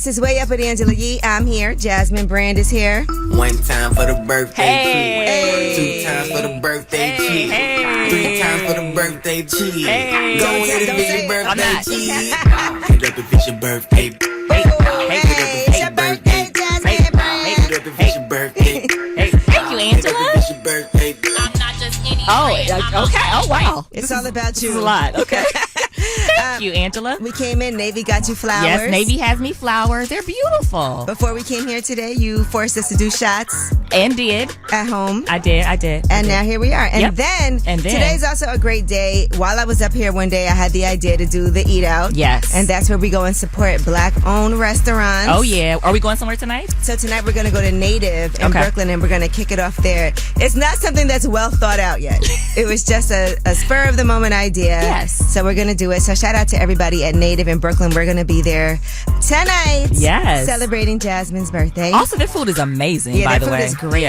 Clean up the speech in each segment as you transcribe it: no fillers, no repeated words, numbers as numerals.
it's Way Up with Angela Yee. I'm here. Jasmine Brand is here. One time for the birthday Hey. cheese. 2 times for the birthday cheese. Hey. 3 times for the birthday cheese. Hey. Go Don't ahead say and get it. your birthday I'm not. cheese. Get up if it's your birthday. Hey, it's your birthday, Jasmine Brand. Get up if it's your birthday. Thank you, Get up Angela. if it's your birthday. I'm not just any Okay. Oh, wow. It's all about This you. is a lot. Okay. Thank you, Angela. We came in. Navy got you flowers. Yes, Navy has me flowers. They're beautiful. Before we came here today, you forced us to do shots And did. at home. I did. And now here we are. And, Yep. then And then- today's also a great day. While I was up here one day, I had the idea to do the eat out. Yes. And that's where we go and support black-owned restaurants. Oh, yeah. Are we going somewhere tonight? So tonight we're going to go to Native in Okay. Brooklyn, and we're going to kick it off there. It's not something that's well thought out yet. It was just a spur of the moment idea. Yes. So we're going to do it. So shout out to everybody at Native in Brooklyn. We're going to be there tonight. Yes. Celebrating Jasmine's birthday. Also, their food is amazing, Yeah, by their the food way. is great.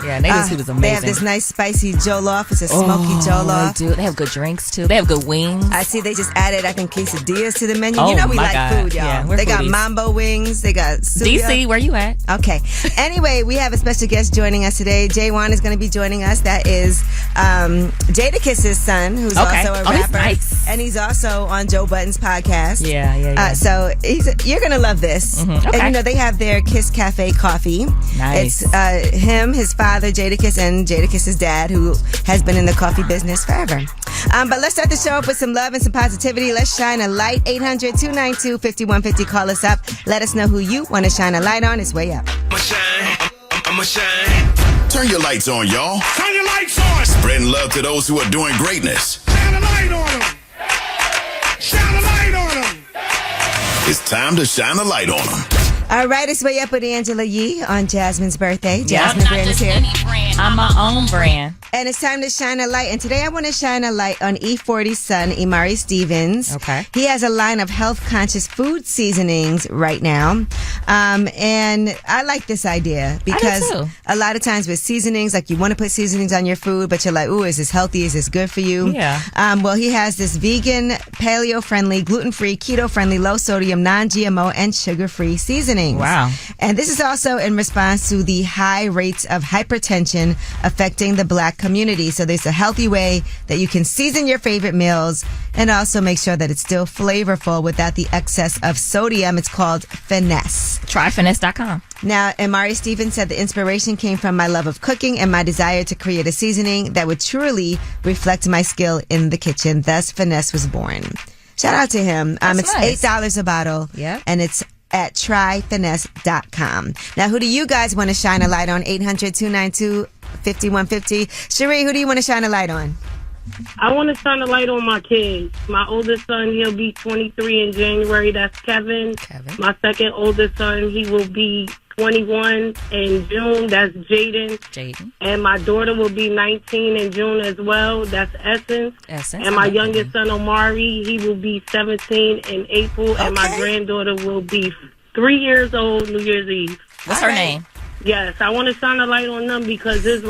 Yeah, Native's food is amazing. They have this nice spicy jollof. It's a smoky jollof. They do. They have good drinks, too. They have good wings. I see they just added, I think, quesadillas to the menu. Oh, You know we my like God. food, y'all. Yeah, we're They got foodies. mambo wings. They got suya. DC, where you at? Okay. Anyway, we have a special guest joining us today. Jay'Won is going to be joining us. That is Jada's son, who's Okay. also a Oh, he's rapper. nice. And he's also on Joe Budden's podcast. Yeah. So you're going to love this. Okay. And they have their Kiss Cafe coffee. Nice. It's him, his father, Jadakiss, and Jadakiss's dad, who has been in the coffee business forever. But let's start the show off with some love and some positivity. Let's shine a light. 800-292-5150. Call us up. Let us know who you want to shine a light on. It's Way Up. I'ma shine. Turn your lights on, y'all. Turn your lights on. Spreading love to those who are doing greatness. Shine a light on them. Shine a light on them. It's time to shine a light on them. All right, it's Way Up with Angela Yee on Jasmine's birthday. Yeah. Jasmine Brand is here. I'm my own brand. And it's time to shine a light. And today I want to shine a light on E40's son, Imari Stevens. Okay. He has a line of health-conscious food seasonings right now. And I like this idea because too. a lot of times with seasonings, like you want to put seasonings on your food, but you're like, ooh, is this healthy? Is this good for you? Yeah. Well, he has this vegan, paleo-friendly, gluten-free, keto-friendly, low-sodium, non-GMO, and sugar-free seasonings. Wow. And this is also in response to the high rates of hypertension affecting the Black community. So there's a healthy way that you can season your favorite meals and also make sure that it's still flavorful without the excess of sodium. It's called Finesse. Tryfinesse.com. Now, Imari Stevens said the inspiration came from my love of cooking and my desire to create a seasoning that would truly reflect my skill in the kitchen. Thus, Finesse was born. Shout out to him. It's nice. $8 a bottle. Yep. And it's at tryfinesse.com. Now, who do you guys want to shine a light on? 800-292-5150. Cherie, who do you want to shine a light on? I want to shine a light on my kids. My oldest son, he'll be 23 in January. That's Kevin. My second oldest son, he will be 21 in June. That's Jaden. And my daughter will be 19 in June as well. That's Essence. And my youngest son, Omari, he will be 17 in April. And my granddaughter will be 3 years old New Year's Eve. What's her name? Yes, I want to shine a light on them because it's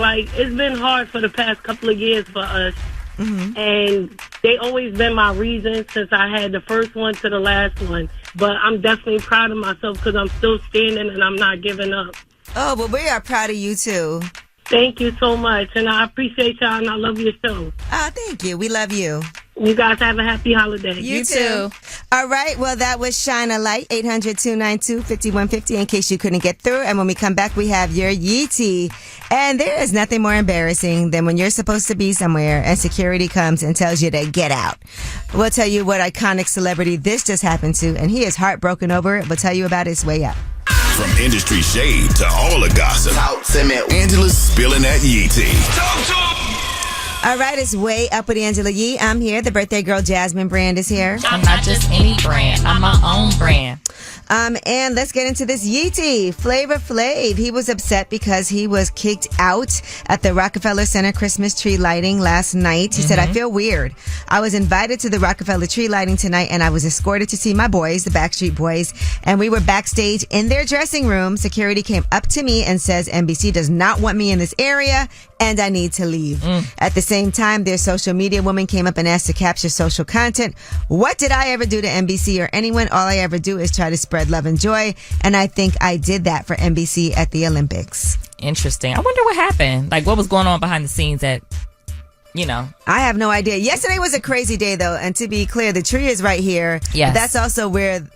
been hard for the past couple of years for us. Mm-hmm. And they always been my reason since I had the first one to the last one. But I'm definitely proud of myself because I'm still standing and I'm not giving up. Oh, well, we are proud of you, too. Thank you so much. And I appreciate y'all and I love your show. Oh, thank you. We love you. You guys have a happy holiday. You too. All right. Well, that was Shine a Light, 800-292-5150 in case you couldn't get through. And when we come back, we have your Yeetie. And there is nothing more embarrassing than when you're supposed to be somewhere and security comes and tells you to get out. We'll tell you what iconic celebrity this just happened to, and he is heartbroken over it. We'll tell you about his Way Up. From industry shade to all the gossip, Angela's spilling that Yee tea. All right, it's Way Up with Angela Yee. I'm here. The birthday girl, Jasmine Brand, is here. I'm not just any brand. I'm my own brand. And let's get into this Yeetie. Flavor Flav. He was upset because he was kicked out at the Rockefeller Center Christmas tree lighting last night. He said, I feel weird. I was invited to the Rockefeller tree lighting tonight and I was escorted to see my boys, the Backstreet Boys, and we were backstage in their dressing room. Security came up to me and says, NBC does not want me in this area and I need to leave. At the same time, their social media woman came up and asked to capture social content. What did I ever do to NBC or anyone? All I ever do is try to spread love and joy, and I think I did that for NBC at the Olympics. Interesting. I wonder what happened. Like, what was going on behind the scenes that, I have no idea. Yesterday was a crazy day, though, and to be clear, the tree is right here. Yes. That's also where,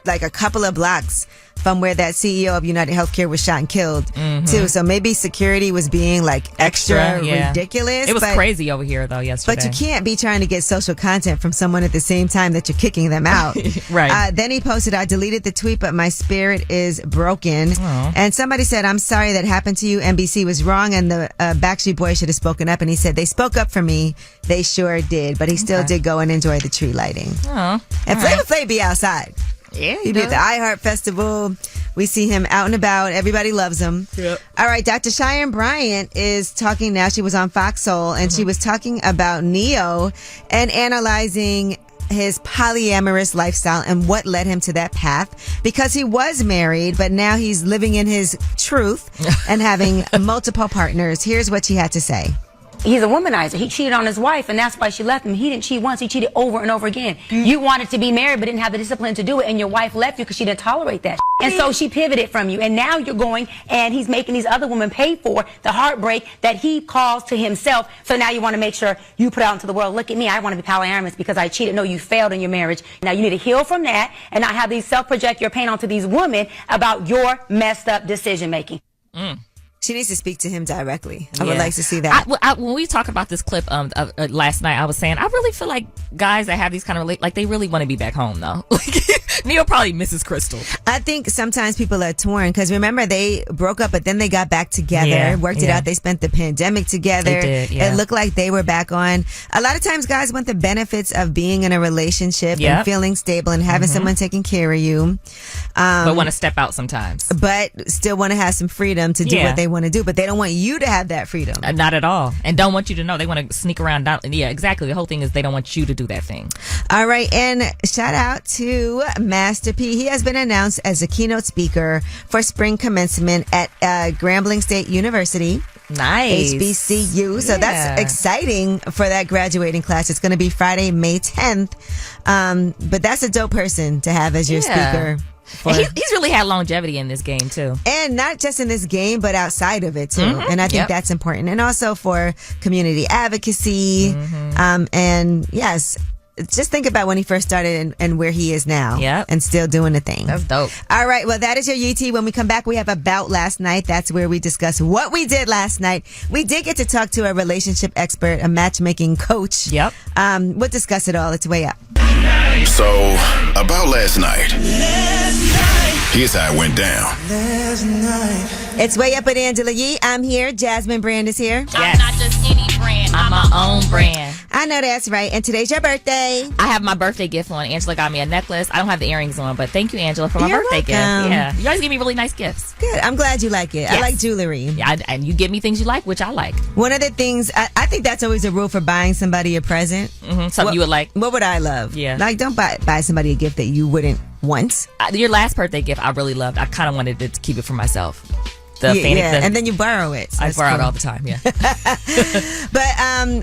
like a couple of blocks from where that CEO of United Healthcare was shot and killed, too. So maybe security was being like extra ridiculous. It was crazy over here, though, yesterday. But you can't be trying to get social content from someone at the same time that you're kicking them out. Right. Then he posted, I deleted the tweet, but my spirit is broken. Aww. And somebody said, I'm sorry that happened to you. NBC was wrong, and the Backstreet Boys should have spoken up. And he said, they spoke up for me. They sure did. But he still did go and enjoy the tree lighting. Oh, and Flavor Flav be outside. Yeah, He be at the iHeart Festival. We see him out and about. Everybody loves him. Yep. All right, Dr. Cheyenne Bryant is talking now. She was on Fox Soul, and she was talking about Neo and analyzing his polyamorous lifestyle and what led him to that path, because he was married, but now he's living in his truth and having multiple partners. Here's what she had to say. He's a womanizer. He cheated on his wife, and that's why she left him. He didn't cheat once. He cheated over and over again. You wanted to be married but didn't have the discipline to do it, and your wife left you because she didn't tolerate that. And so she pivoted from you, and now you're going and he's making these other women pay for the heartbreak that he caused to himself. So now you want to make sure you put out into the world, look at me, I want to be polyamorous because I cheated. No, you failed in your marriage. Now you need to heal from that and not have these self-project your pain onto these women about your messed up decision making. She needs to speak to him directly. I would like to see that. When we talked about this clip last night, I was saying I really feel like guys that have these kind of they really want to be back home though. Neil probably misses Crystal. I think sometimes people are torn because remember they broke up, but then they got back together, worked it out. They spent the pandemic together. They did, yeah. It looked like they were back on. A lot of times, guys want the benefits of being in a relationship and feeling stable and having someone taking care of you, but want to step out sometimes. But still want to have some freedom to do what they want to do. But they don't want you to have that freedom. Not at all, and don't want you to know. They want to sneak around. Yeah, exactly. The whole thing is they don't want you to do that thing. All right, and shout out to Master P. He has been announced as a keynote speaker for spring commencement at Grambling State University. Nice. HBCU. So that's exciting for that graduating class. It's going to be Friday, May 10th. But that's a dope person to have as your speaker. And he's really had longevity in this game too. And not just in this game, but outside of it too. And I think that's important. And also for community advocacy. And yes, just think about when he first started and where he is now. And still doing the thing. That's dope. All right. Well, that is your UT. When we come back, we have About Last Night. That's where we discuss what we did last night. We did get to talk to a relationship expert, a matchmaking coach. We'll discuss it all. It's way up. So, about last night. Here's how it went down. It's way up with Angela Yee. I'm here. Jasmine Brand is here. I'm not just any brand. I'm my own brand. I know that's right. And today's your birthday. I have my birthday gift on. Angela got me a necklace. I don't have the earrings on, but thank you, Angela, for my You're birthday welcome. gift. Yeah, you always give me really nice gifts. Good. I'm glad you like it. I like jewelry. Yeah, and you give me things you like, which I like. One of the things, I think that's always a rule for buying somebody a present. Something you would like. What would I love? Yeah. Like, don't buy somebody a gift that you wouldn't want. Your last birthday gift, I really loved. I kind of wanted to keep it for myself. The fanny, and then you borrow it. So I borrow it all the time, But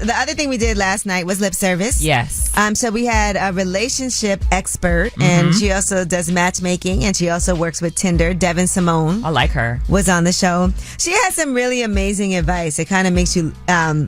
the other thing we did last night was lip service. Yes. So we had a relationship expert, and she also does matchmaking, and she also works with Tinder. Devin Simone. I like her. Was on the show. She has some really amazing advice. It kind of makes you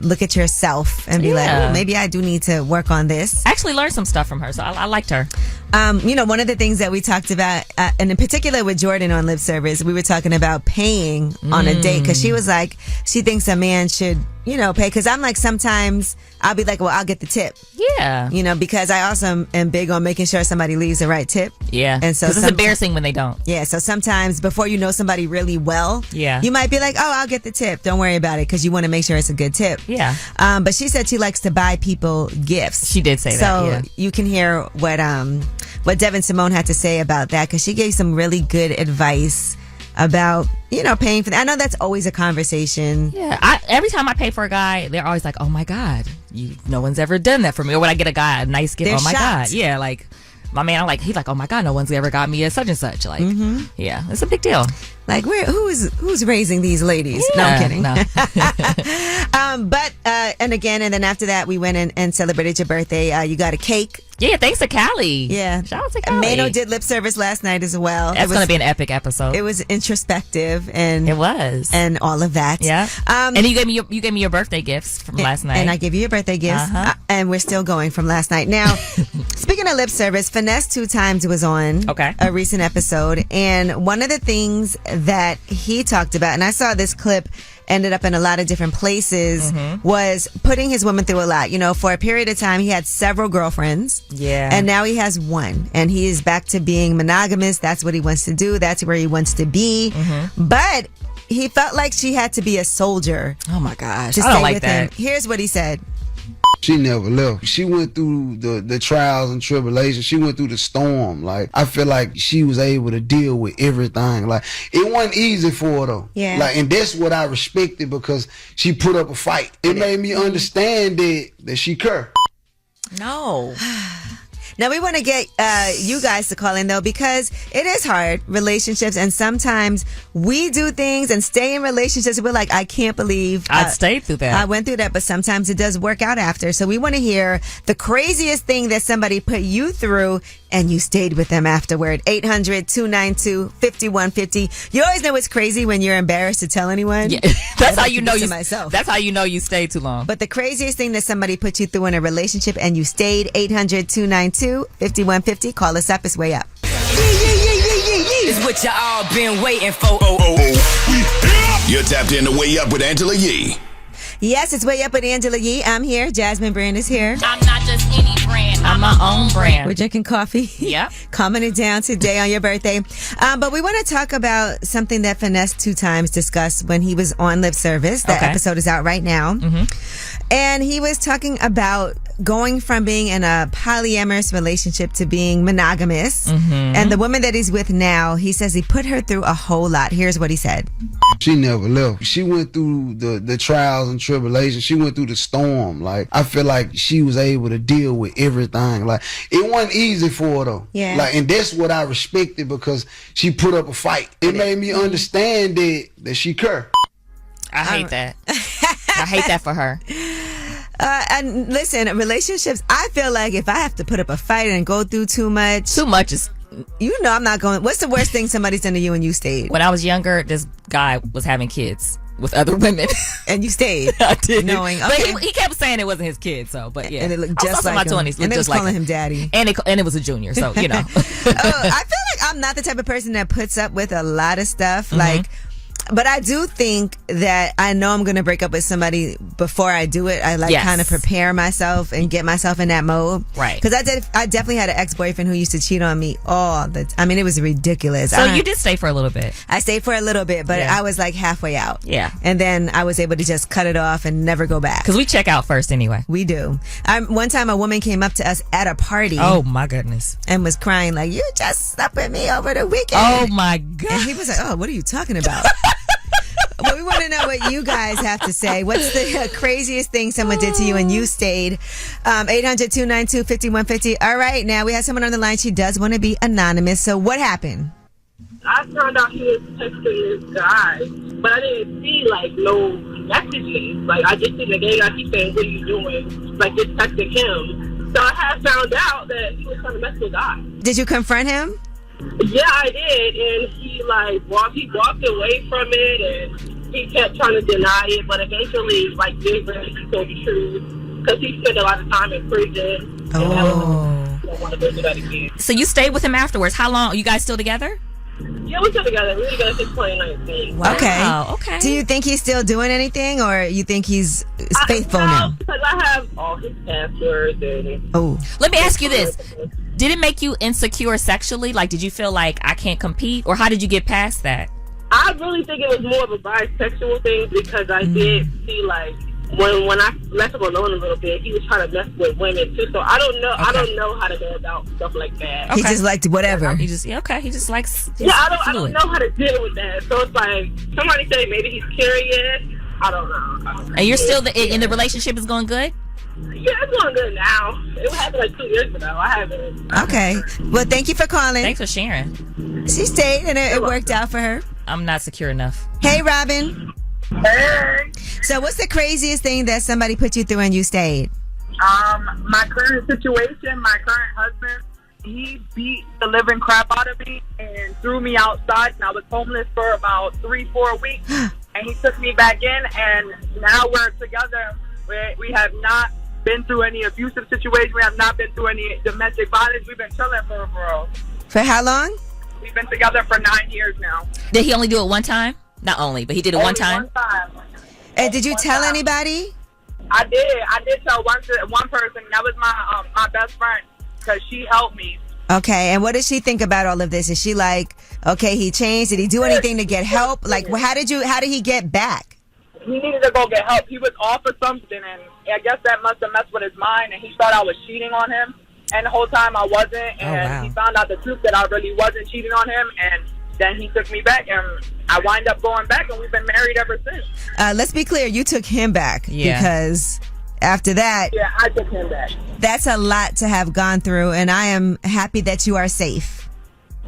look at yourself and be like, oh, maybe I do need to work on this. I actually learned some stuff from her, so I liked her. One of the things that we talked about, and in particular with Jordan on lip service, we were talking about paying on a date, because she was like, she thinks a man should, pay. Because I'm like, sometimes I'll be like, well, I'll get the tip. Yeah. Because I also am big on making sure somebody leaves the right tip. Yeah. And so it's embarrassing when they don't. Yeah. So sometimes before you know somebody really well, you might be like, oh, I'll get the tip. Don't worry about it, because you want to make sure it's a good tip. Yeah. But she said she likes to buy people gifts. She did say that. So you can hear what Devin Simone had to say about that, because she gave some really good advice about, paying for that. I know that's always a conversation. Yeah. Every time I pay for a guy, they're always like, oh my God, no one's ever done that for me. Or when I get a guy a nice gift, They're oh my shocked. God. Yeah. Like my man, he's like, oh my God, no one's ever got me a such and such. Like, yeah, it's a big deal. Like, who's raising these ladies? No, I'm kidding. No. And then after that, we went and celebrated your birthday. You got a cake. Yeah, thanks to Callie. Yeah. Shout out to Callie. Mano did lip service last night as well. That's going to be an epic episode. It was introspective and it was. And all of that. Yeah. And you gave me your birthday gifts from last night. And I gave you your birthday gifts. And we're still going from last night. Now, speaking of lip service, Finesse 2 Times was on a recent episode. And one of the things that he talked about, and I saw this clip ended up in a lot of different places, was putting his woman through a lot. You know, for a period of time, he had several girlfriends. Yeah. And now he has one. And he is back to being monogamous. That's what he wants to do. That's where he wants to be. But he felt like she had to be a soldier. Oh, my gosh. I don't like that. Him. Here's what he said. She never left. She went through the trials and tribulations. She went through the storm. Like, I feel like she was able to deal with everything. Like, it wasn't easy for her though. Yeah. Like, and that's what I respected because she put up a fight. It made me understand that she cared. No. Now, we want to get you guys to call in, though, because it is hard, relationships, and sometimes we do things and stay in relationships. We're like, I can't believe I stayed through that. I went through that, but sometimes it does work out after. So we want to hear the craziest thing that somebody put you through and you stayed with them afterward. 800-292-5150. You always know it's crazy when you're embarrassed to tell anyone. Yeah. That's how you know That's how you know you stayed too long. But the craziest thing that somebody put you through in a relationship and you stayed, 800-292-5150. Call us up. It's way up. It's what you all been waiting for. You're tapped in to Way Up with Angela Yee. Yes, it's Way Up with Angela Yee. I'm here. Jasmine Brand is here. I'm not just any brand. I'm my own brand. We're drinking coffee. Yep. Calming it down today on your birthday. But we want to talk about something that Finesse 2 Times discussed when he was on Lip Service. That episode is out right now. And he was talking about going from being in a polyamorous relationship to being monogamous. And the woman that he's with now, he says he put her through a whole lot. Here's what he said. She never left. She went through the trials and tribulations. She went through the storm. Like, I feel like she was able to deal with everything. Like, it wasn't easy for her though. Yeah. Like, and that's what I respected because she put up a fight. It made me understand that she cared. I hate that. I hate that for her. And listen, relationships, I feel like if I have to put up a fight and go through too much is... You know I'm not going... What's the worst thing somebody's done to you and you stayed? When I was younger, this guy was having kids with other women. And you stayed? I did. Knowing, okay. But he kept saying it wasn't his kid, so, but yeah. And it looked just like my him. 20s. And they was like calling him daddy. And it was a junior, so, you know. I feel like I'm not the type of person that puts up with a lot of stuff. Like... But I do think that I know I'm going to break up with somebody before I do it. I kind of prepare myself and get myself in that mode. Right. Because I definitely had an ex-boyfriend who used to cheat on me all the time. I mean, it was ridiculous. So you did stay for a little bit. I stayed for a little bit, but I was like halfway out. Yeah. And then I was able to just cut it off and never go back. Because we check out first anyway. We do. One time a woman came up to us at a party. Oh, my goodness. And was crying like, you just slept with me over the weekend. Oh, my God. And he was like, oh, what are you talking about? Well, we want to know what you guys have to say. What's the craziest thing someone did to you and you stayed? 800-292-5150. All right, now we have someone on the line. She does want to be anonymous. So what happened? I found out he was texting this guy, but I didn't see, like, no messages. Like, I just seen the gay guy keep saying, what are you doing? Like, just texting him. So I had found out that he was trying to mess with a guy. Did you confront him? Yeah, I did, and he walked away from it, and he kept trying to deny it, but eventually, like, did really told the truth, because he spent a lot of time in prison. Oh. And I don't want to go through that again. So you stayed with him afterwards. How long? Are you guys still together? Yeah, we're still together. We were together since 2019. Wow. Okay. Do you think he's still doing anything, or you think he's faithful now? Because I have all his passwords and... Oh. Let me ask you this. Did it make you insecure sexually? Like, did you feel like I can't compete? Or how did you get past that? I really think it was more of a bisexual thing because I did see, like, when I left him alone a little bit, he was trying to mess with women, too. So I don't know. Okay. I don't know how to go about stuff like that. He just liked whatever. He just likes... I don't know how to deal with that. So it's like, somebody say maybe he's curious. I don't know. And you're still in the relationship is going good? Yeah, it's going good now. It happened like 2 years ago. I haven't. Okay. Well, thank you for calling. Thanks for sharing. She stayed and it worked out for her. I'm not secure enough. Hey, Robin. Hey. So what's the craziest thing that somebody put you through and you stayed? My current situation, my current husband, he beat the living crap out of me and threw me outside, and I was homeless for about 3-4 weeks. And he took me back in, and now we're together. We have not been through any abusive situation. We have not been through any domestic violence. We've been chilling for For how long? We've been together for 9 years now. Did he only do it one time? Not only, but he did it one time. And did you tell anybody? I did tell one person. That was my best friend, because she helped me. Okay, and what does she think about all of this? Is she like, okay, he changed? Did he do anything to get help? Like, how did he get back? He needed to go get help. He was off of something, and I guess that must have messed with his mind, and he thought I was cheating on him. And the whole time I wasn't, and he found out the truth that I really wasn't cheating on him, and then he took me back, and I wind up going back, and we've been married ever since. Let's be clear, you took him back because after that... Yeah, I took him back. That's a lot to have gone through, and I am happy that you are safe.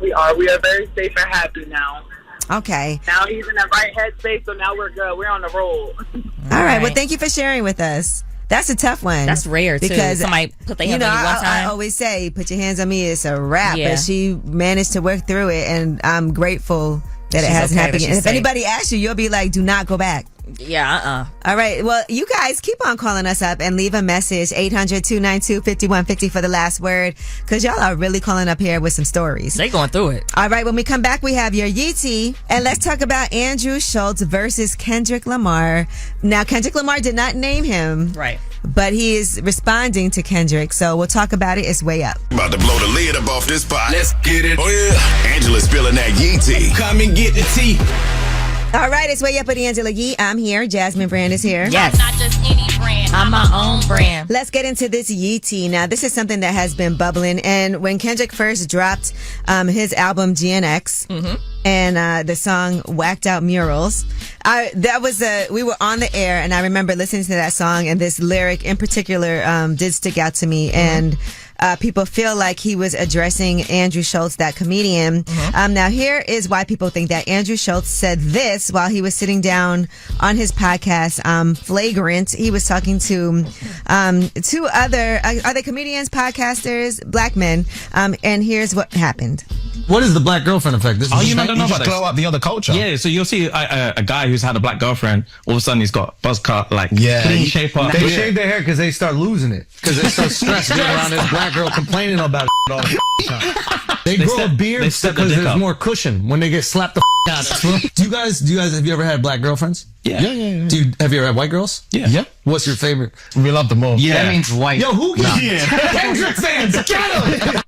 We are very safe and happy now. Okay. Now he's in the right headspace, so now we're good. We're on the roll. All right. Well, thank you for sharing with us. That's a tough one. That's rare, too. Because somebody put their hands on you one time. I always say, put your hands on me, it's a wrap. Yeah. But she managed to work through it, and I'm grateful that it hasn't happened. And if anybody asks you, you'll be like, do not go back. Yeah, All right. Well, you guys keep on calling us up and leave a message, 800-292-5150 for the last word, because y'all are really calling up here with some stories. They going through it. All right. When we come back, we have your Yeetie, and let's talk about Andrew Schultz versus Kendrick Lamar. Now, Kendrick Lamar did not name him. Right. But he is responding to Kendrick, so we'll talk about it. It's way up. About to blow the lid up off this pot. Let's get it. Oh, yeah. Angela's spilling that Yee tea. Come and get the tea. All right, it's way up with Angela Yee. I'm here. Jasmine Brand is here. Yes. Not just any brand. I'm my own brand. Let's get into this Yee tea. Now, this is something that has been bubbling. And when Kendrick first dropped his album GNX and the song Whacked Out Murals, we were on the air, and I remember listening to that song, and this lyric in particular did stick out to me. And people feel like he was addressing Andrew Schultz, that comedian. Now, here is why people think that. Andrew Schultz said this while he was sitting down on his podcast, Flagrant. He was talking to two other, are they comedians, podcasters, black men? And here's what happened. What is the black girlfriend effect? This you don't know about this? Glow up the other culture. Yeah, so you'll see a guy who's had a black girlfriend, all of a sudden he's got buzz cut, like clean shape up. They shave their hair because they start losing it. Because they start stressed being around this black girl complaining about it all the time. They grow a beard because there's more cushion when they get slapped the out. Do you guys, have you ever had black girlfriends? Yeah. Have you ever had white girls? Yeah. What's your favorite? We love them all. Yeah. That means white. Yo, who gets Kendrick fans? Get them!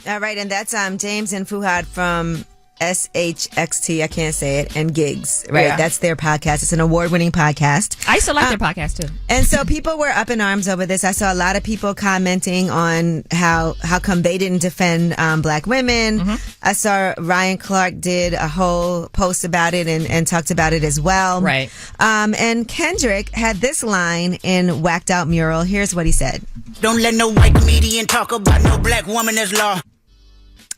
All right, and that's James and Fuhad from SHXT, I can't say it, and Gigs, right? Yeah. That's their podcast. It's an award-winning podcast. I used to like their podcast, too. And so people were up in arms over this. I saw a lot of people commenting on how come they didn't defend black women. I saw Ryan Clark did a whole post about it and talked about it as well. Right. And Kendrick had this line in Whacked Out Mural. Here's what he said. Don't let no white comedian talk about no black woman as law.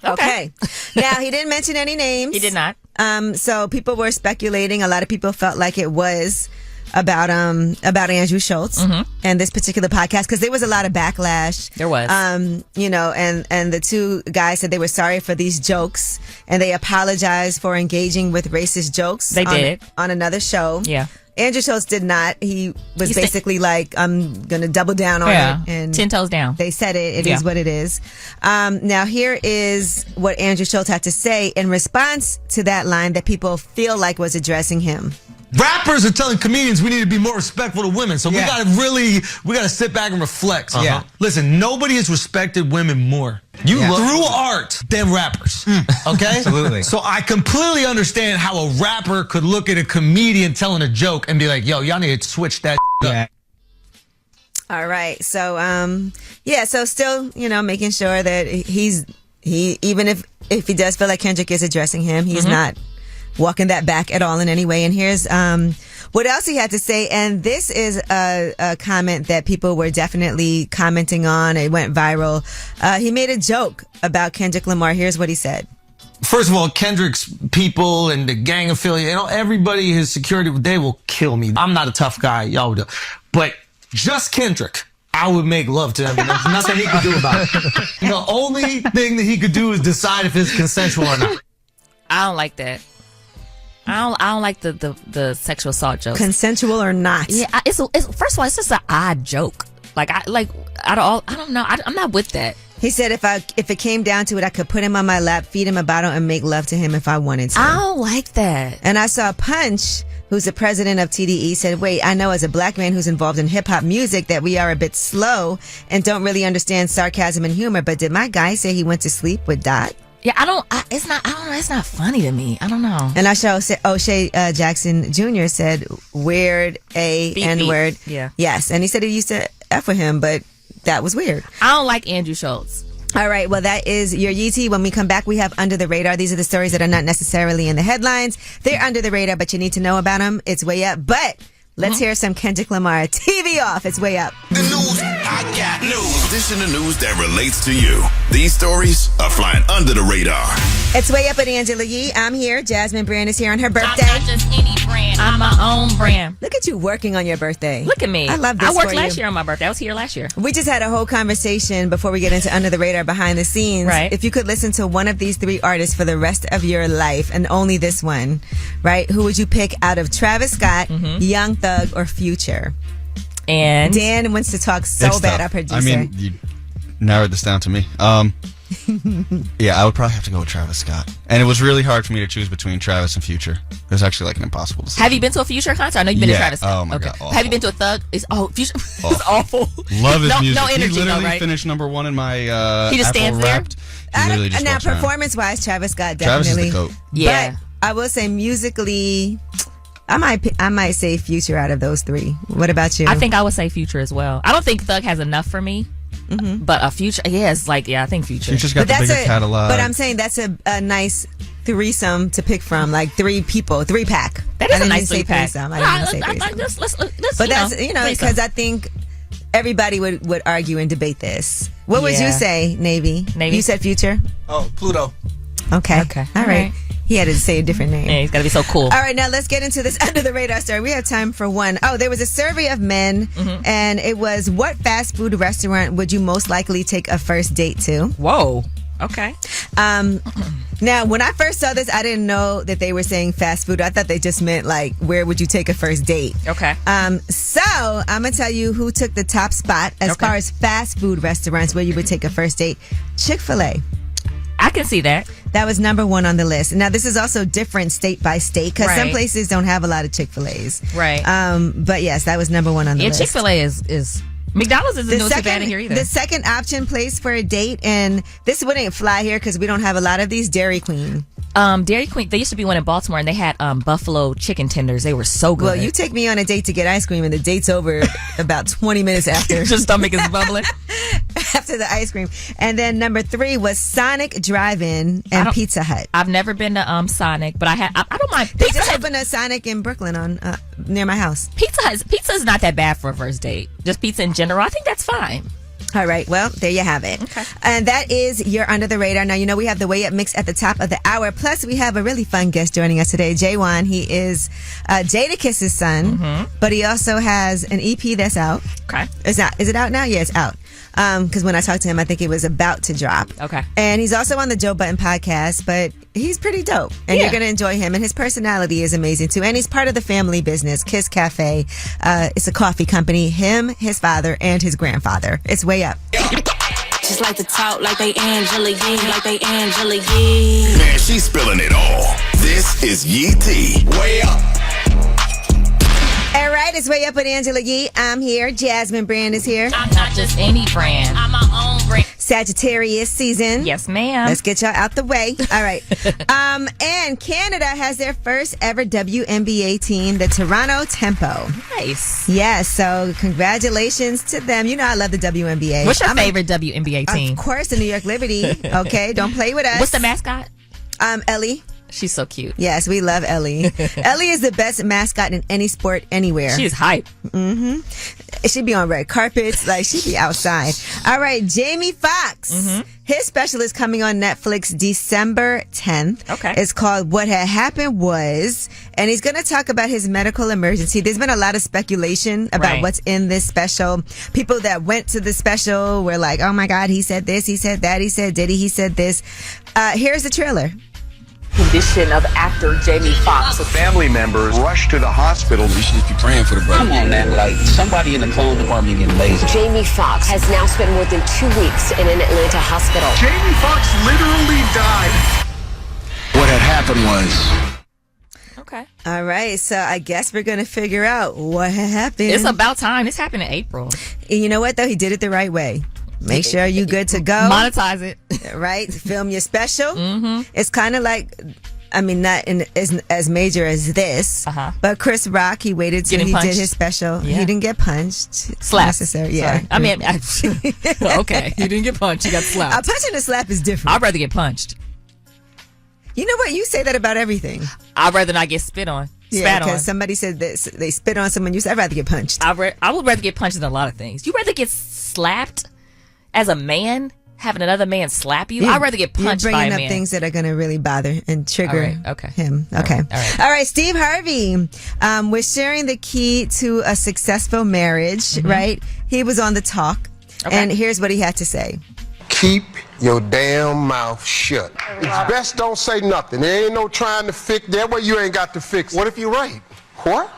Okay. Now, he didn't mention any names. He did not. So people were speculating. A lot of people felt like it was about Andrew Schultz and this particular podcast, because there was a lot of backlash. There was. And the two guys said they were sorry for these jokes, and they apologized for engaging with racist jokes. They did. On another show. Yeah. Andrew Schultz did not. He was basically like, I'm going to double down on it. And 10 toes down. They said it. It is what it is. Now, here is what Andrew Schultz had to say in response to that line that people feel like was addressing him. Rappers are telling comedians we need to be more respectful to women. So we gotta sit back and reflect. Listen, nobody has respected women more through art than rappers. Okay? Absolutely. So I completely understand how a rapper could look at a comedian telling a joke and be like, yo, y'all need to switch that up. All right. So, so still, making sure that he even if he does feel like Kendrick is addressing him, he's not walking that back at all in any way. And here's what else he had to say. And this is a comment that people were definitely commenting on. It went viral. He made a joke about Kendrick Lamar. Here's what he said. First of all, Kendrick's people and the gang affiliate, everybody, his security, they will kill me. I'm not a tough guy, y'all do. But just Kendrick, I would make love to him. And there's nothing he could do about it. The only thing that he could do is decide if it's consensual or not. I don't like that. I don't like the sexual assault jokes. Consensual or not? Yeah, it's first of all, it's just an odd joke. I don't know. I'm not with that. He said if it came down to it, I could put him on my lap, feed him a bottle, and make love to him if I wanted to. I don't like that. And I saw Punch, who's the president of TDE, said, wait, I know as a black man who's involved in hip-hop music that we are a bit slow and don't really understand sarcasm and humor, but did my guy say he went to sleep with Dot? Yeah, it's not funny to me. I don't know. And I saw O'Shea Jackson Jr. said, weird, N-word. Yeah. Yes, and he said he used to F with him, but that was weird. I don't like Andrew Schultz. All right, well, that is your Yeetie. When we come back, we have Under the Radar. These are the stories that are not necessarily in the headlines. They're under the radar, but you need to know about them. It's way up. But let's hear some Kendrick Lamar. TV off. It's way up. The news, I got news. This is the news that relates to you. These stories are flying under the radar. It's way up with Angela Yee. I'm here. Jasmine Brand is here on her birthday. I'm not just any brand. I'm my own brand. Look at you working on your birthday. Look at me. I love this. I worked for last you. year on my birthday. I was here last year. We just had a whole conversation before we get into Under the Radar behind the scenes. Right. If you could listen to one of these three artists for the rest of your life and only this one, right? Who would you pick out of Travis Scott, Young Thug, or Future? And Dan wants to talk so It's bad, tough. our producer. I mean, you narrowed this down to me. Yeah, I would probably have to go with Travis Scott. And it was really hard for me to choose between Travis and Future. It was actually like an impossible decision. Have you been to a Future concert? I know you've been to Travis Scott. Oh my God. Awful. Have you been to a Thug? Future is awful. Love his music. No energy he literally though, right? finished '1 in my He just Apple stands there? Wrapped. He literally just Now, walks around. performance-wise, Travis Scott Travis definitely. is the GOAT. Yeah. But I will say musically, I might say Future out of those three. What about you? I think I would say Future as well. I don't think Thug has enough for me. But a Future, I think Future. Future's got the bigger catalog. But I'm saying that's a nice threesome to pick from, like three people, 3-pack. That is I a didn't nice say 3-pack. threesome. I didn't say threesome. Let's But that's threesome. because I think everybody would argue and debate this. What would you say, Navy? You said Future. Oh, Pluto. Okay. All right. right. He had to say a different name. Yeah, he's got to be so cool. All right, now let's get into this under the radar story. We have time for one. Oh, there was a survey of men, and it was, what fast food restaurant would you most likely take a first date to? Whoa. Okay. Now, when I first saw this, I didn't know that they were saying fast food. I thought they just meant, like, where would you take a first date? Okay. So I'm going to tell you who took the top spot as far as fast food restaurants where you would take a first date. Chick-fil-A. I can see that. That was number one on the list. Now, this is also different state by state because some Right. places don't have a lot of Chick-fil-A's. Right. But yes, that was number one on the list. Chick-fil-A is McDonald's isn't too bad in here either. The second option place for a date, and this wouldn't fly here because we don't have a lot of these, Dairy Queen. Dairy Queen, there used to be one in Baltimore, and they had buffalo chicken tenders. They were so good. Well, you take me on a date to get ice cream, and the date's over about 20 minutes after. Your stomach is bubbling. After the ice cream. And then number 3 was Sonic Drive-In and Pizza Hut. I've never been to Sonic, but I don't mind. They just opened a Sonic in Brooklyn on near my house. Pizza is not that bad for a first date. Just pizza in general. I think that's fine. All right. Well, there you have it. Okay. And that is your Under the Radar. Now, you know we have the Way Up mix at the top of the hour. Plus, we have a really fun guest joining us today, Jaywan. He is Jadakiss's son, but he also has an EP that's out. Okay. Is it out now? Yeah, it's out. Because when I talked to him, I think it was about to drop. Okay. And he's also on the Joe Button podcast, but he's pretty dope. And you're going to enjoy him. And his personality is amazing, too. And he's part of the family business, Kiss Cafe. It's a coffee company. Him, his father, and his grandfather. It's Way Up. Just like to talk like they Angela Yee, Man, she's spilling it all. This is Yee T. Way Up. All right, it's Way Up with Angela Yee. I'm here. Jasmine Brand is here. I'm not just any brand. I'm my own brand. Sagittarius season. Yes, ma'am. Let's get y'all out the way. All right. And Canada has their first ever WNBA team, the Toronto Tempo. Nice. Yes, so congratulations to them. You know I love the WNBA. What's your favorite WNBA team? Of course, the New York Liberty. Okay, don't play with us. What's the mascot? Ellie. She's so cute. Yes, we love Ellie. Ellie is the best mascot in any sport anywhere. She's hype. She'd be on red carpets. Like, she'd be outside. All right, Jamie Foxx. His special is coming on Netflix December 10th. Okay. It's called What Had Happened Was, and he's going to talk about his medical emergency. There's been a lot of speculation about what's in this special. People that went to the special were like, oh my God, he said this, he said that, he said Diddy, he said this. Here's the trailer. Condition of actor Jamie Foxx. Family members rushed to the hospital. You should just be praying for the brother. Come on, man. Like, somebody in the clothes department getting lazy. Jamie Foxx has now spent more than 2 weeks in an Atlanta hospital. Jamie Foxx literally died. What had happened was... Okay. All right, so I guess we're going to figure out what happened. It's about time. This happened in April. And you know what, though? He did it the right way. Make sure you're good to go. Monetize it. Right? Film your special. It's kind of like, I mean, not as major as this, but Chris Rock, he waited till he did his special. Yeah. He didn't get punched. Slapped. Necessary. Yeah. Sorry. I mean, okay. You didn't get punched. You got slapped. A punch and a slap is different. I'd rather get punched. You know what? You say that about everything. I'd rather not get spit on. Yeah, because somebody said this, they spit on someone. You said, I'd rather get punched. I would rather get punched than a lot of things. You rather get slapped as a man, having another man slap you? I'd rather get punched by a man. You're bringing up things that are going to really bother and trigger him. Okay. All right. Steve Harvey. We're sharing the key to a successful marriage, right? He was on The Talk, and here's what he had to say. Keep your damn mouth shut. It's best don't say nothing. There ain't no trying to fix. That way you ain't got to fix. What if you're right? What?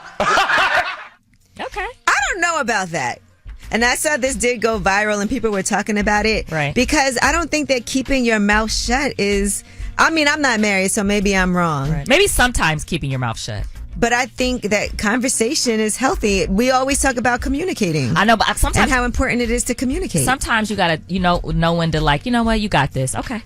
Okay. I don't know about that. And I saw this did go viral and people were talking about it. Right. Because I don't think that keeping your mouth shut is, I mean, I'm not married, so maybe I'm wrong. Right. Maybe sometimes keeping your mouth shut. But I think that conversation is healthy. We always talk about communicating. I know, but sometimes. And how important it is to communicate. Sometimes you gotta, know when to, like, you know what, you got this. Okay.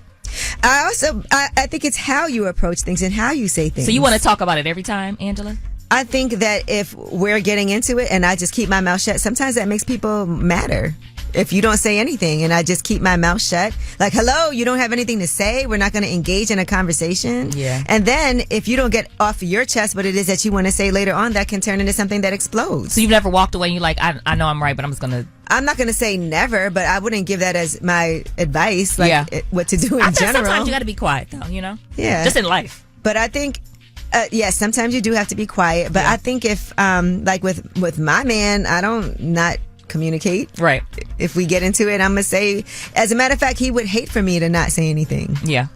I think it's how you approach things and how you say things. So you want to talk about it every time, Angela? I think that if we're getting into it and I just keep my mouth shut, sometimes that makes people madder. If you don't say anything and I just keep my mouth shut, like, hello, you don't have anything to say, we're not going to engage in a conversation. Yeah. And then if you don't get off your chest what it is that you want to say later on, that can turn into something that explodes. So you've never walked away and you're like, I know I'm right, but I'm just going to... I'm not going to say never, but I wouldn't give that as my advice, like what to do in general. Sometimes you got to be quiet, though, Yeah. Just in life. But I think... yes, sometimes you do have to be quiet, but I think if, like with my man, I don't not communicate. Right. If we get into it, I'm gonna say. As a matter of fact, he would hate for me to not say anything. Yeah.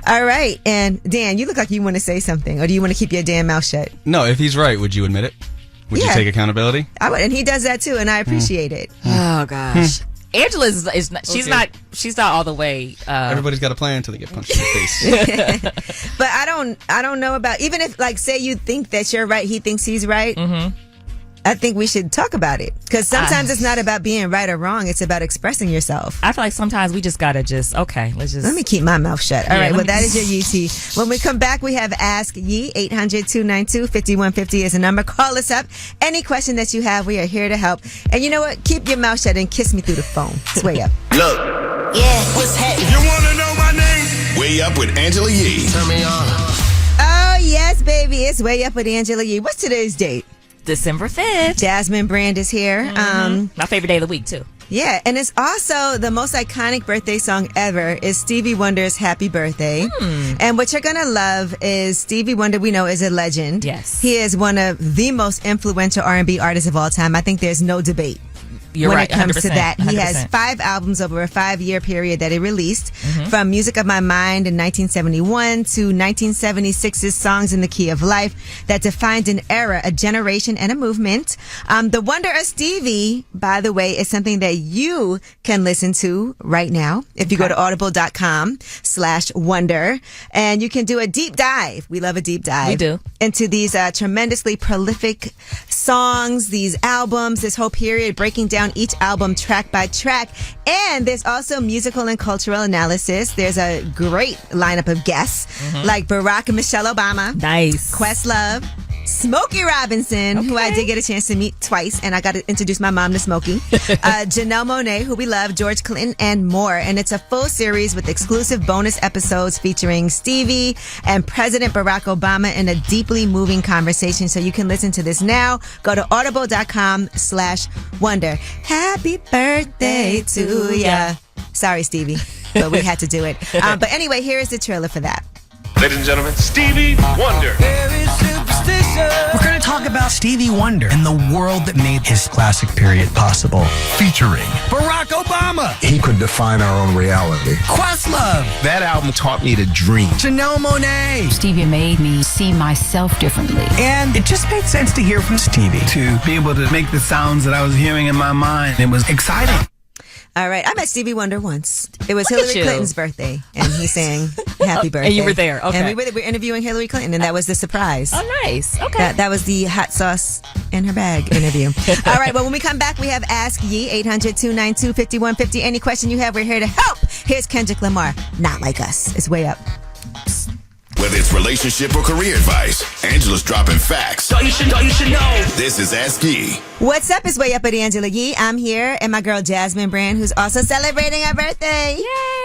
All right, and Dan, you look like you want to say something, or do you want to keep your damn mouth shut? No, if he's right, would you admit it? Would you take accountability? I would, and he does that too, and I appreciate it. Oh gosh. Angela is not, she's not all the way. Everybody's got a plan until they get punched in the face. But I don't know about, even if, like, say you think that you're right, he thinks he's right. I think we should talk about it, because sometimes it's not about being right or wrong. It's about expressing yourself. I feel like sometimes we just gotta let me keep my mouth shut. All right. Well, that is your UT. When we come back, we have Ask Ye. 800-292-5150 is the number. Call us up. Any question that you have, we are here to help. And you know what? Keep your mouth shut and kiss me through the phone. It's way up. Look. Yeah. What's happening? You want to know my name? Way Up with Angela Yee. Turn me on. Oh, yes, baby. It's Way Up with Angela Yee. What's today's date? December 5th. Jasmine Brand is here. My favorite day of the week, too. Yeah, and it's also the most iconic birthday song ever is Stevie Wonder's Happy Birthday. And what you're going to love is Stevie Wonder, we know, is a legend. Yes. He is one of the most influential R&B artists of all time. I think there's no debate. You're when right, it comes to that. 100%. He has 5 albums over a 5-year period that he released, from Music of My Mind in 1971 to 1976's Songs in the Key of Life, that defined an era, a generation, and a movement. The Wonder of Stevie, by the way, is something that you can listen to right now if you go to audible.com/wonder, and you can do a deep dive. We love a deep dive. We do. Into these tremendously prolific songs, these albums, this whole period, breaking down each album track by track. And there's also musical and cultural analysis. There's a great lineup of guests like Barack and Michelle Obama. Nice. Questlove. Smokey Robinson, who I did get a chance to meet twice, and I got to introduce my mom to Smokey. Janelle Monáe, who we love, George Clinton, and more. And it's a full series with exclusive bonus episodes featuring Stevie and President Barack Obama in a deeply moving conversation. So you can listen to this now. Go to audible.com/wonder. Happy birthday to ya. Sorry, Stevie, but we had to do it. But anyway, here is the trailer for that. Ladies and gentlemen, Stevie Wonder. We're going to talk about Stevie Wonder and the world that made his classic period possible. Featuring Barack Obama. He could define our own reality. Questlove. That album taught me to dream. Janelle Monáe. Stevie made me see myself differently. And it just made sense to hear from Stevie. To be able to make the sounds that I was hearing in my mind. It was exciting. All right. I met Stevie Wonder once. It was Look at Hillary you. Clinton's birthday, and he sang Happy Birthday. And you were there. Okay. And we were interviewing Hillary Clinton, and that was the surprise. Oh, nice. Okay. That was the hot sauce in her bag interview. All right. Well, when we come back, we have Ask Ye, 800-292-5150. Any question you have, we're here to help. Here's Kendrick Lamar. Not Like Us. It's way up. Whether it's relationship or career advice, Angela's dropping facts. All you should know. This is Ask Ye. What's up? It's Way Up with Angela Yee. I'm here, and my girl Jasmine Brand, who's also celebrating her birthday,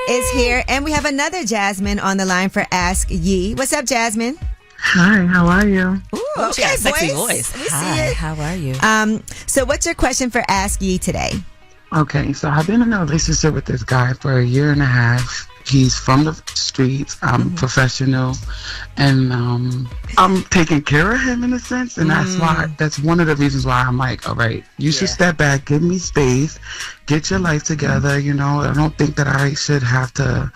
is here. And we have another Jasmine on the line for Ask Ye. What's up, Jasmine? Hi, how are you? Ooh, She got a sexy voice. We Hi, see it. how are you? So what's your question for Ask Ye today? Okay, so I've been in a relationship with this guy for a year and a half. He's from the streets. I'm professional, and I'm taking care of him in a sense, and that's one of the reasons why I'm like, all right, you should step back, give me space, get your life together. You know, I don't think that I should have to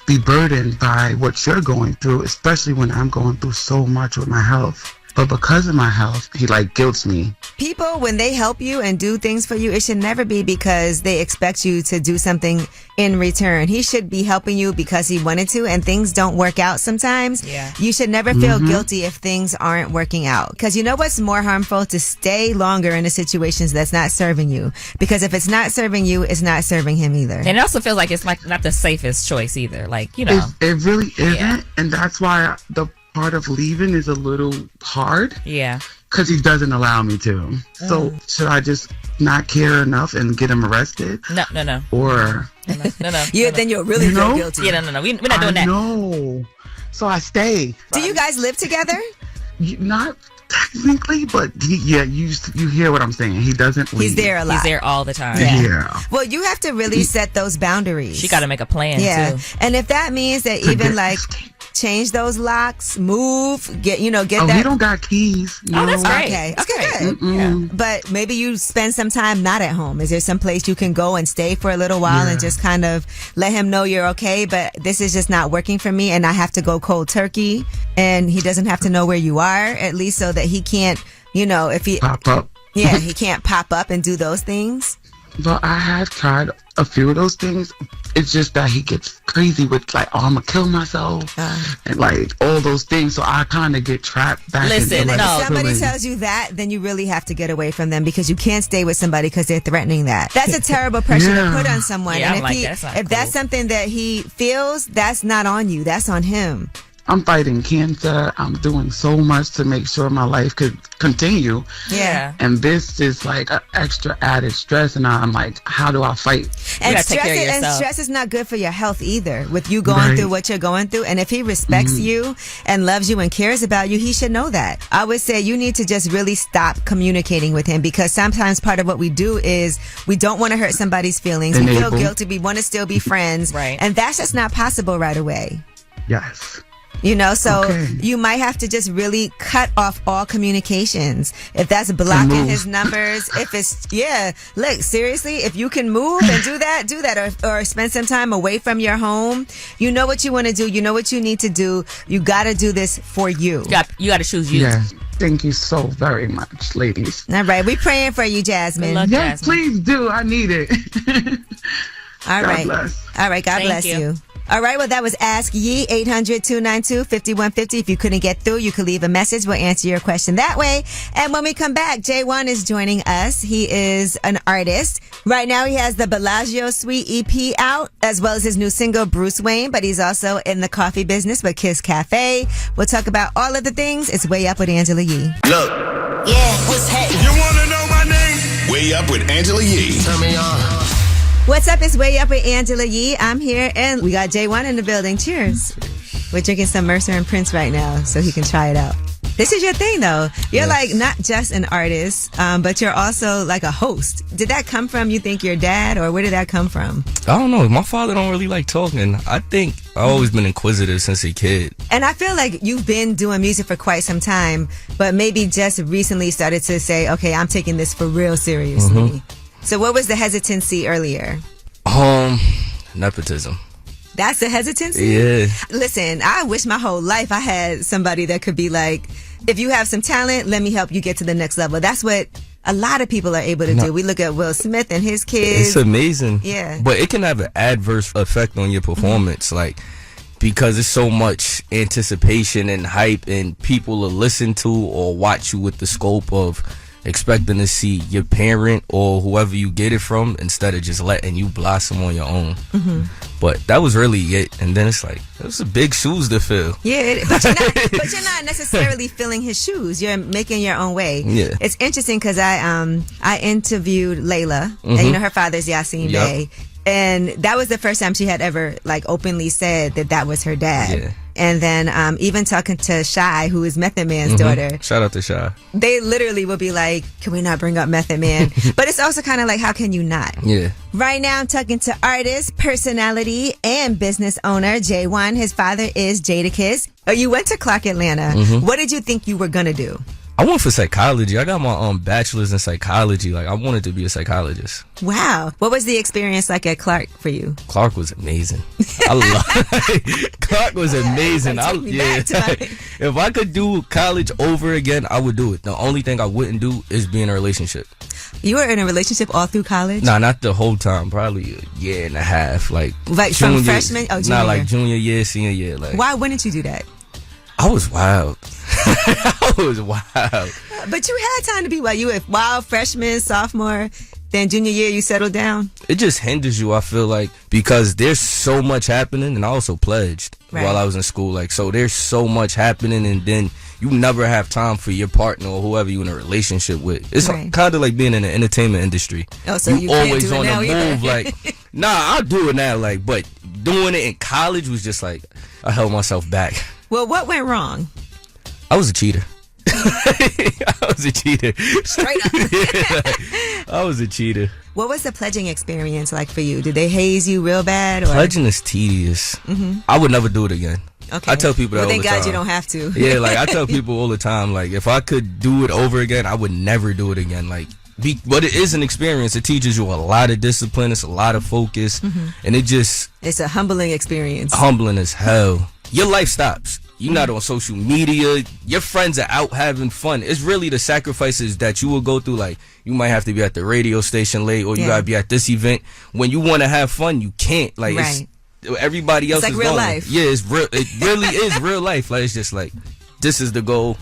be burdened by what you're going through, especially when I'm going through so much with my health. But because of my health, he guilts me. People, when they help you and do things for you, it should never be because they expect you to do something in return. He should be helping you because he wanted to, and things don't work out sometimes. Yeah. You should never feel guilty if things aren't working out. Because you know what's more harmful? To stay longer in a situation that's not serving you. Because if it's not serving you, it's not serving him either. And it also feels like it's not the safest choice either. Like, you know. It really isn't, and that's why the part of leaving is a little hard. Yeah. Because he doesn't allow me to. So should I just not care enough and get him arrested? No. Or No. Then you'll really feel guilty. Yeah, no. We're not doing that. No. So I stay. Do you guys live together? Not technically, but you hear what I'm saying. He doesn't leave. He's there a lot. He's there all the time. Yeah. Well, you have to really set those boundaries. She got to make a plan, too. And if that means that even change those locks, move, get that. He don't got keys. Oh, that's great. Okay, That's good. great. Yeah. But maybe you spend some time not at home. Is there some place you can go and stay for a little while and just kind of let him know you're okay, but this is just not working for me and I have to go cold turkey, and he doesn't have to know where you are, at least so that he can't, if he pop up. Yeah, he can't pop up and do those things. But I have tried a few of those things. It's just that he gets crazy with I'm gonna kill myself and all those things. So I kind of get trapped back. Listen, if somebody tells you that, then you really have to get away from them because you can't stay with somebody because they're threatening that. That's a terrible pressure to put on someone. Yeah, and if that's something that he feels, that's not on you. That's on him. I'm fighting cancer. I'm doing so much to make sure my life could continue. Yeah. And this is an extra added stress. And I'm like, how do I fight? And stress is not good for your health either, with you going through what you're going through. And if he respects you and loves you and cares about you, he should know that. I would say you need to just really stop communicating with him, because sometimes part of what we do is we don't want to hurt somebody's feelings. We feel guilty. We want to still be friends. Right. And that's just not possible right away. Yes. So you might have to just really cut off all communications. If that's blocking his numbers, if it's, look, seriously, if you can move and do that, or spend some time away from your home, you know what you want to do, you know what you need to do, you got to do this for you. You got to choose you. Yes. Thank you so very much, ladies. All right. We're praying for you, Jasmine. Yes, please do. I need it. All right. God bless. All right. God bless you. All right, well, that was Ask Ye, 800-292-5150. If you couldn't get through, you could leave a message. We'll answer your question that way. And when we come back, Jay'Won is joining us. He is an artist. Right now, he has the Barrios Suite EP out, as well as his new single, Bruce Wayne, but he's also in the coffee business with Kiss Cafe. We'll talk about all of the things. It's Way Up with Angela Yee. Look. Yeah, what's happening? You want to know my name? Way Up with Angela Yee. Turn me on. What's up? It's Way Up with Angela Yee. I'm here, and we got Jay'Won in the building. Cheers. We're drinking some Mercer and Prince right now, so he can try it out. This is your thing, though. You're like not just an artist, but you're also like a host. Did that come from, you think, your dad, or where did that come from? I don't know. My father don't really like talking. I think I've always been inquisitive since a kid. And I feel like you've been doing music for quite some time, but maybe just recently started to say, okay, I'm taking this for real seriously. Mm-hmm. So what was the hesitancy earlier? Nepotism. That's the hesitancy? Yeah. Listen, I wish my whole life I had somebody that could be like, if you have some talent, let me help you get to the next level. That's what a lot of people are able to do. We look at Will Smith and his kids. It's amazing. Yeah. But it can have an adverse effect on your performance, like, because it's so much anticipation and hype, and people will listen to or watch you with the scope of expecting to see your parent or whoever you get it from instead of just letting you blossom on your own. Mm-hmm. But that was really it. And then it's like, those are big shoes to fill. Yeah, but you're not necessarily filling his shoes. You're making your own way. Yeah. It's interesting because I interviewed Layla, and you know her father's Yasin Bey. And that was the first time she had ever like openly said that was her dad. Yeah. And then even talking to Shy, who is Method Man's daughter. Shout out to Shy. They literally will be like, can we not bring up Method Man? But it's also kind of like, how can you not? Yeah. Right now I'm talking to artist, personality, and business owner Jay'Won. His father is Jadakiss. Oh, you went to Clark Atlanta. What did you think you were going to do? I went for psychology. I got my bachelor's in psychology. Like, I wanted to be a psychologist. Wow. What was the experience like at Clark for you? Clark was amazing. I love Clark was amazing. If I could do college over again, I would do it. The only thing I wouldn't do is be in a relationship. You were in a relationship all through college? Nah, not the whole time. Probably a year and a half. Like from freshman? Oh, junior. Nah, like junior year, senior year. Like, why wouldn't you do that? I was wild. I was wild. But you had time to be wild. You were wild freshman, sophomore, then junior year you settled down? It just hinders you, I feel like, because there's so much happening, and I also pledged while I was in school. Like, so there's so much happening, and then you never have time for your partner or whoever you're in a relationship with. It's kind of like being in the entertainment industry. Oh, so you always on the move. Either. Like, nah, I'll do it now. Like, but doing it in college was just like, I held myself back. Well, what went wrong? I was a cheater. I was a cheater. Straight up. I was a cheater. What was the pledging experience like for you? Did they haze you real bad? Or? Pledging is tedious. I would never do it again. Okay. I tell people that all the time. Thank God you don't have to. Yeah, like I tell people all the time, like if I could do it over again, I would never do it again. Like, but it is an experience. It teaches you a lot of discipline. It's a lot of focus, and it's a humbling experience. Humbling as hell. Your life stops. You're not on social media. Your friends are out having fun. It's really the sacrifices that you will go through. Like, you might have to be at the radio station late, or you gotta be at this event. When you want to have fun, you can't. Like, everybody else it's like is real going. Life. Yeah, it's real. It really is real life. Like, it's just like, this is the goal.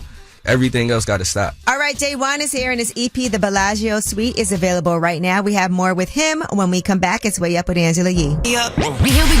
Everything else got to stop. All right, Jay'Won is here, and his EP, The Barrios Suite, is available right now. We have more with him when we come back. It's Way Up with Angela Yee. Here we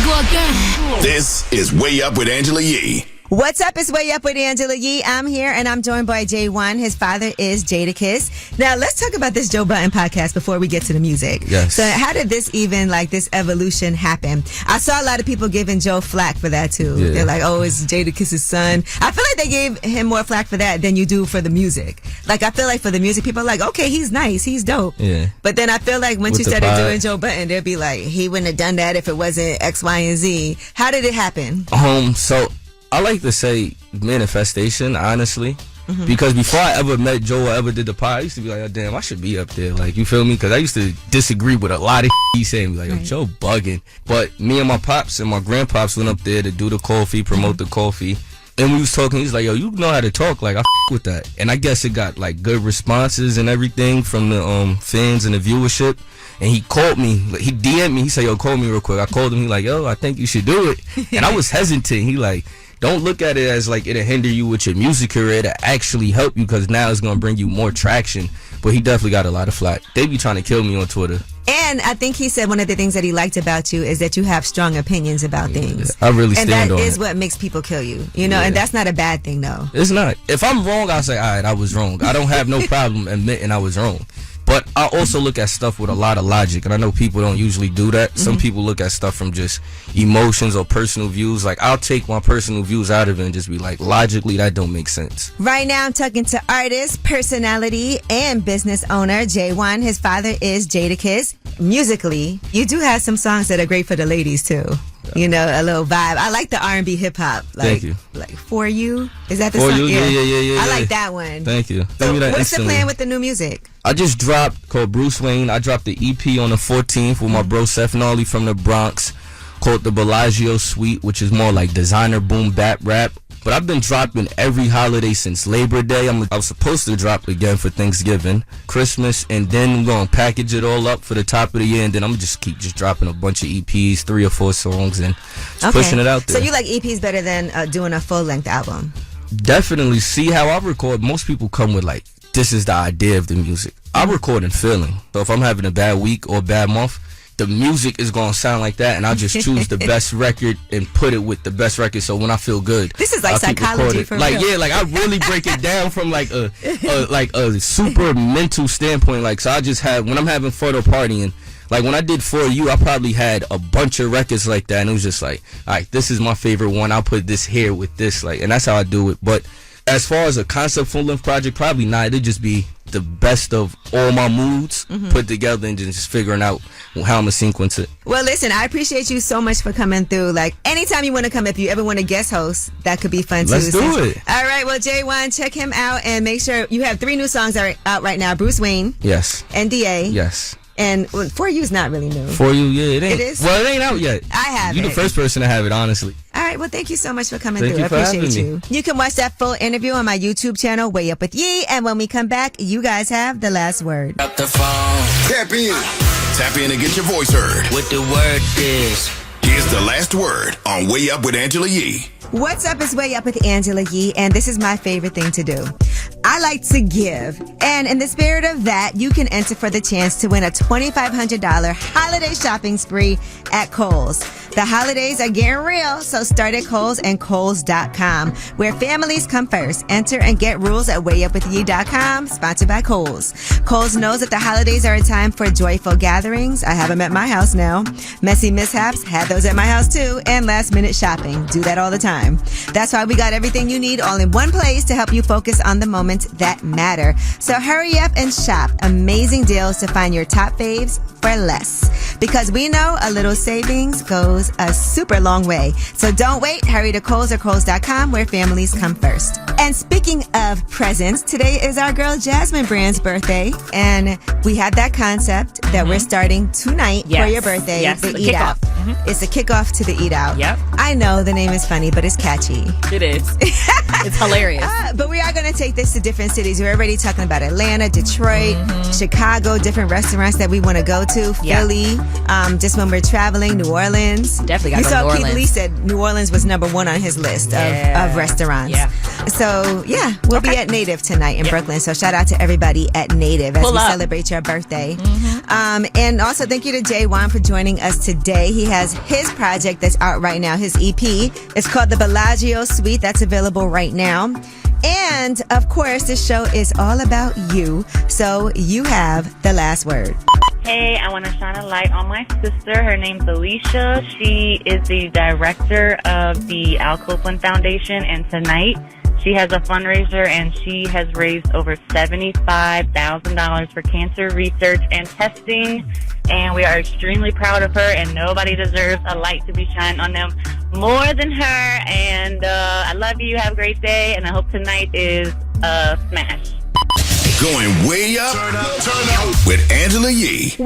go again. This is Way Up with Angela Yee. What's up? It's Way Up with Angela Yee. I'm here, and I'm joined by Jay'Won. His father is Jadakiss. Now, let's talk about this Joe Budden podcast before we get to the music. Yes. So, how did this even, like, this evolution happen? I saw a lot of people giving Joe flack for that, too. Yeah. They're like, oh, it's Jadakiss's son. I feel like they gave him more flack for that than you do for the music. Like, I feel like for the music, people are like, okay, he's nice, he's dope. Yeah. But then I feel like once you started doing Joe Budden, they'll be like, he wouldn't have done that if it wasn't X, Y, and Z. How did it happen? So I like to say manifestation, honestly, because before I ever met Joe or ever did the pod, I used to be like, oh, damn, I should be up there. Like, you feel me? Because I used to disagree with a lot of he's saying, like, oh, Joe bugging. But me and my pops and my grandpops went up there to do the coffee, promote the coffee, And we was talking, he's like, yo, you know how to talk. Like, I with that. And I guess it got like good responses and everything from the fans and the viewership. And he called me, he DM'd me, he said, yo, call me real quick. I called him, he like, yo, I think you should do it. And I was hesitant. He like, don't look at it as like it'll hinder you with your music career. It'll actually help you because now it's going to bring you more traction. But he definitely got a lot of flack. They be trying to kill me on Twitter. And I think he said one of the things that he liked about you is that you have strong opinions about things. I really stand on it. And that is what makes people kill you. You know, and that's not a bad thing, though. It's not. If I'm wrong, I'll say, all right, I was wrong. I don't have no problem admitting I was wrong. But I also look at stuff with a lot of logic, and I know people don't usually do that. Some people look at stuff from just emotions or personal views. Like, I'll take my personal views out of it and just be like, logically, that don't make sense. Right now, I'm talking to artist, personality, and business owner, Jae'Won. His father is Jadakiss. Musically, you do have some songs that are great for the ladies, too. You know, a little vibe. I like the R&B hip hop. Like, Thank you. Like For You. Is that the For song? You? Yeah. I like that one. Thank you. So what's the plan with the new music? I just dropped called Bruce Wayne. I dropped the EP on the 14th with my bro Seth Gnarly from the Bronx called the Bellagio Suite, which is more like designer boom bap rap. But I've been dropping every holiday since Labor Day. I was supposed to drop again for Thanksgiving, Christmas, and then we're going to package it all up for the top of the year. And then I'm going to just keep dropping a bunch of EPs, 3 or 4 songs, and pushing it out there. So you like EPs better than doing a full-length album? Definitely. See how I record. Most people come with like, this is the idea of the music. I record in feeling. So if I'm having a bad week or a bad month, the music is going to sound like that, and I'll just choose the best record and put it with the best record. So when I feel good, this is like psychology for like real. Yeah, like I really break it down from like a super mental standpoint. Like, so I just have, when I'm having photo partying, like when I did For You, I probably had a bunch of records like that, and it was just like, all right, this is my favorite one. I'll put this here with this, like, and that's how I do it. But as far as a concept full-length project, probably not. It'd just be the best of all my moods put together and just figuring out how I'm going to sequence it. Well, listen, I appreciate you so much for coming through. Like, anytime you want to come, if you ever want to guest host, that could be fun too. Let's do it. All right, well, Jay'Won, check him out and make sure you have 3 new songs out right now. Bruce Wayne. Yes. NDA. Yes. And For You's not really new. For You, yeah, it ain't. It is? Well, it ain't out yet. I have You're the first person to have it, honestly. All right, well, thank you so much for coming Thank through. you for I appreciate having you. me. You can watch that full interview on my YouTube channel, Way Up With Yee. And when we come back, you guys have the last word. Up the phone. Tap in. Tap in and get your voice heard. What the word is. Here's the last word on Way Up with Angela Yee. What's up is Way Up with Angela Yee, and this is my favorite thing to do. I like to give, and in the spirit of that, you can enter for the chance to win a $2,500 holiday shopping spree at Kohl's. The holidays are getting real, so start at Kohl's and Kohl's.com, where families come first. Enter and get rules at WayUpWithYee.com, sponsored by Kohl's. Kohl's knows that the holidays are a time for joyful gatherings. I have them at my house now. Messy mishaps, had those at my house too, and last-minute shopping. Do that all the time. That's why we got everything you need all in one place to help you focus on the moments that matter. So hurry up and shop. Amazing deals to find your top faves for less. Because we know a little savings goes a super long way. So don't wait. Hurry to Kohl's or Kohl's.com, where families come first. And speaking of presents, today is our girl Jasmine Brand's birthday. And we had that concept that we're starting tonight for your birthday. Yes, the the Eat Out. kickoff. It's a kickoff to the Eat Out. Yep. I know the name is funny, but it's catchy. It is. It's hilarious. But we are going to take this to different cities. We're already talking about Atlanta, Detroit, Chicago, different restaurants that we want to go to. Philly, just when we're traveling, New Orleans. Definitely got you to go saw to New Keith Orleans. Lee said New Orleans was number 1 on his list of restaurants. Yeah. So, yeah, we'll be at Native tonight in Brooklyn. So shout out to everybody at Native as Pull we up. celebrate your birthday. And also thank you to Jay'Won for joining us today. He has his project that's out right now, his EP. It's called the Bellagio Suite. That's available right now. And, of course, this show is all about you. So you have the last word. Hey, I want to shine a light on my sister. Her name's Alicia. She is the director of the Al Copeland Foundation, and tonight she has a fundraiser, and she has raised over $75,000 for cancer research and testing, and we are extremely proud of her, and nobody deserves a light to be shined on them more than her, and I love you. Have a great day, and I hope tonight is a smash. Going way up, turn up with Angela Yee.